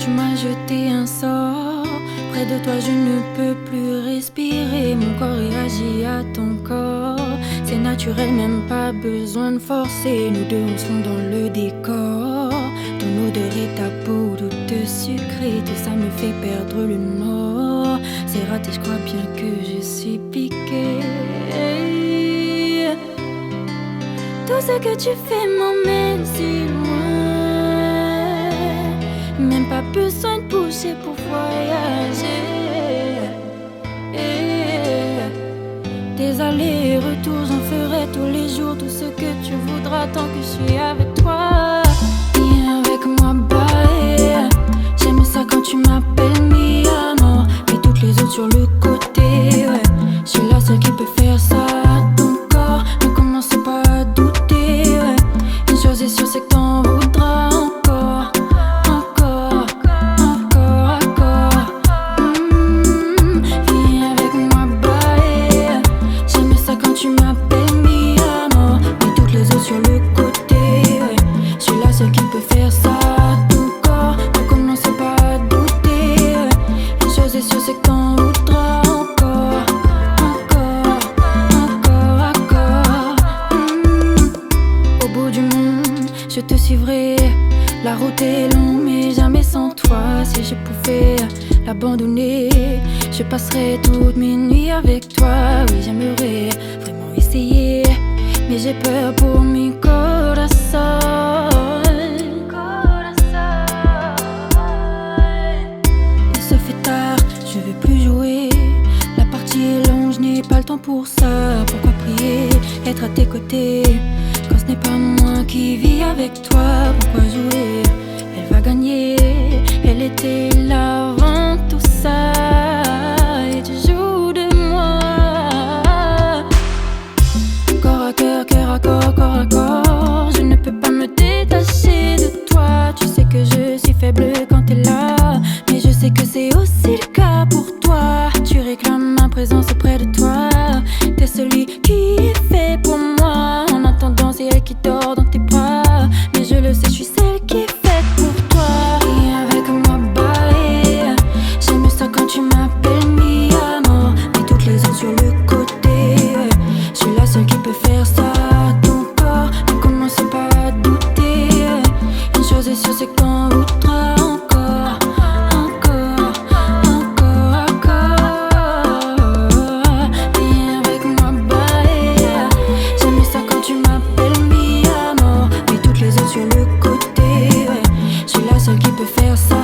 tu m'as jeté un sort. Près de toi je ne peux plus respirer. Mon corps réagit à ton corps. C'est naturel, même pas besoin de forcer. Nous deux on se fond dans le décor. Ton odeur et ta peau toute sucrée. Tout ça me fait perdre le nord. C'est raté, je crois bien que je suis piquée. Tout ce que tu fais m'emmène si loin. Même pas besoin de pousser pour voyager. Tes allers-retours, j'en ferai tous les jours. Tout ce que tu voudras tant que je suis avec toi. Viens avec moi, bye. J'aime ça quand tu m'appelles mi amor. Et toutes les autres sur le côté, ouais. Je suis la seule qui peut faire ça. Ton corps ne commence pas à douter, ouais. Une chose est sûre, c'est que t'en voudras encore. Encore, encore, encore. Viens avec moi, bye. J'aime ça quand tu m'appelles mi amor. Et toutes les autres sur le côté, ouais. Je suis la seule qui peut faire ça. Ton corps ne commence pas à douter, ouais. Une chose est sûre, c'est que t'en voudras encore. Encore, encore, encore. Au bout du monde, je te suivrai. La route est longue, mais jamais sans toi. Si je pouvais l'abandonner, je passerais toutes mes nuits avec toi. Oui, j'aimerais vraiment essayer, mais j'ai peur pour mi corazón. Il se fait tard, je veux plus jouer. La partie est longue, je n'ai pas le temps pour ça. Pourquoi prier, être à tes côtés quand ce n'est pas moi qui vis avec toi? Pourquoi jouer? Elle va gagner, elle était là avant tout ça. Et tu joues de moi. Corps à cœur, cœur à corps, corps à corps. Je ne peux pas me détacher de toi. Tu sais que je suis faible quand t'es là, mais je sais que c'est aussi le cas pour toi. Tu réclames ma présence auprès de toi. T'es celui qui est fait pour moi. En attendant, c'est elle qui dort dans tes bras. Mais je le sais, je suis celle qui est faite pour toi. Viens avec moi, bye. J'aime ça quand tu m'appelles mi amor. Et toutes les autres sur le côté, ouais. Je suis la seule qui peut faire ça. Ton corps ne commence pas à douter, ouais. Une chose est sûre, c'est que t'en voudras encore. Encore, encore, encore. Viens avec moi, bye. J'aime ça quand tu m'appelles mi amor. Et toutes les autres sur le côté, ouais. Je suis la seule qui peut faire ça.